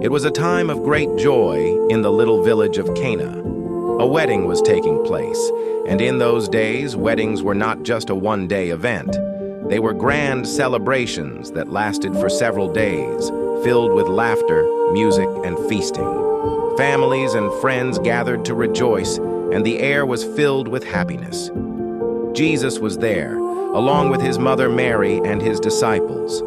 It was a time of great joy in the little village of Cana. A wedding was taking place, and in those days, weddings were not just a one-day event. They were grand celebrations that lasted for several days, filled with laughter, music, and feasting. Families and friends gathered to rejoice, and the air was filled with happiness. Jesus was there, along with his mother Mary and his disciples.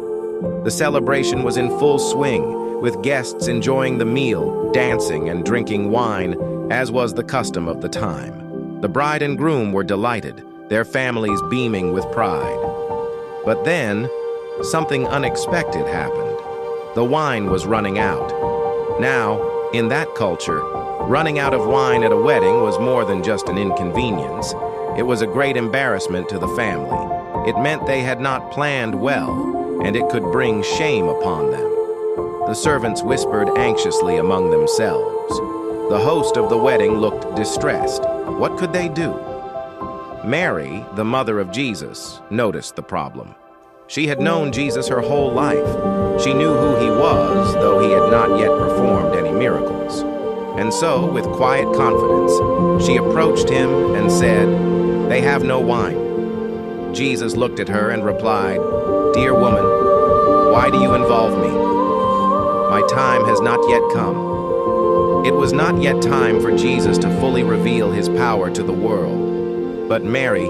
The celebration was in full swing, with guests enjoying the meal, dancing, and drinking wine, as was the custom of the time. The bride and groom were delighted, their families beaming with pride. But then, something unexpected happened. The wine was running out. Now, in that culture, running out of wine at a wedding was more than just an inconvenience. It was a great embarrassment to the family. It meant they had not planned well, and it could bring shame upon them. The servants whispered anxiously among themselves. The host of the wedding looked distressed. What could they do? Mary, the mother of Jesus, noticed the problem. She had known Jesus her whole life. She knew who he was, though he had not yet performed any miracles. And so, with quiet confidence, she approached him and said, "They have no wine." Jesus looked at her and replied, "Dear woman, why do you involve me? My time has not yet come." It was not yet time for Jesus to fully reveal his power to the world. But Mary,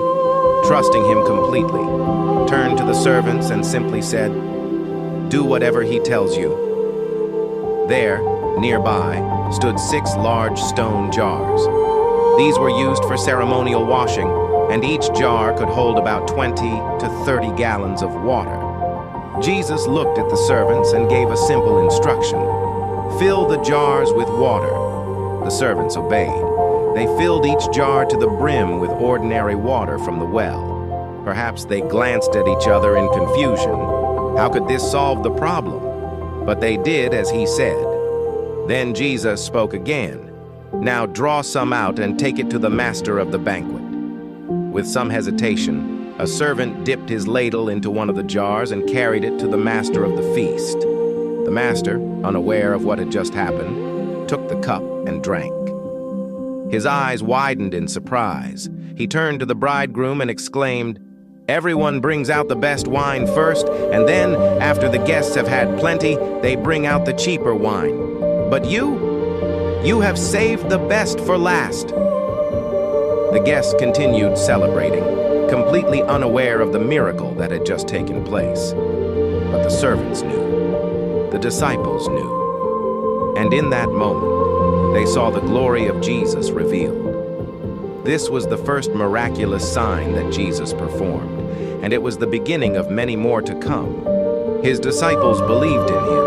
trusting him completely, turned to the servants and simply said, "Do whatever he tells you." There, nearby, stood 6 large stone jars. These were used for ceremonial washing, and each jar could hold about 20 to 30 gallons of water. Jesus looked at the servants and gave a simple instruction: "Fill the jars with water." The servants obeyed. They filled each jar to the brim with ordinary water from the well. Perhaps they glanced at each other in confusion. How could this solve the problem? But they did as he said. Then Jesus spoke again. "Now draw some out and take it to the master of the banquet." With some hesitation, a servant dipped his ladle into one of the jars and carried it to the master of the feast. The master, unaware of what had just happened, took the cup and drank. His eyes widened in surprise. He turned to the bridegroom and exclaimed, "Everyone brings out the best wine first, and then, after the guests have had plenty, they bring out the cheaper wine. But you have saved the best for last." The guests continued celebrating, completely unaware of the miracle that had just taken place. But the servants knew. The disciples knew. And in that moment, they saw the glory of Jesus revealed. This was the first miraculous sign that Jesus performed, and it was the beginning of many more to come. His disciples believed in him,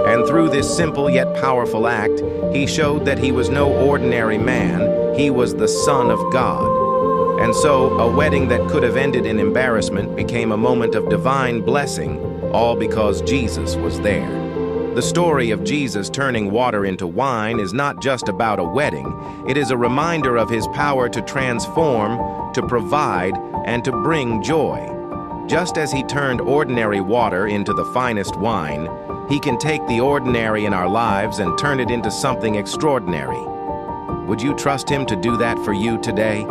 and through this simple yet powerful act, he showed that he was no ordinary man, he was the Son of God. And so, a wedding that could have ended in embarrassment became a moment of divine blessing, all because Jesus was there. The story of Jesus turning water into wine is not just about a wedding. It is a reminder of his power to transform, to provide, and to bring joy. Just as he turned ordinary water into the finest wine, he can take the ordinary in our lives and turn it into something extraordinary. Would you trust him to do that for you today?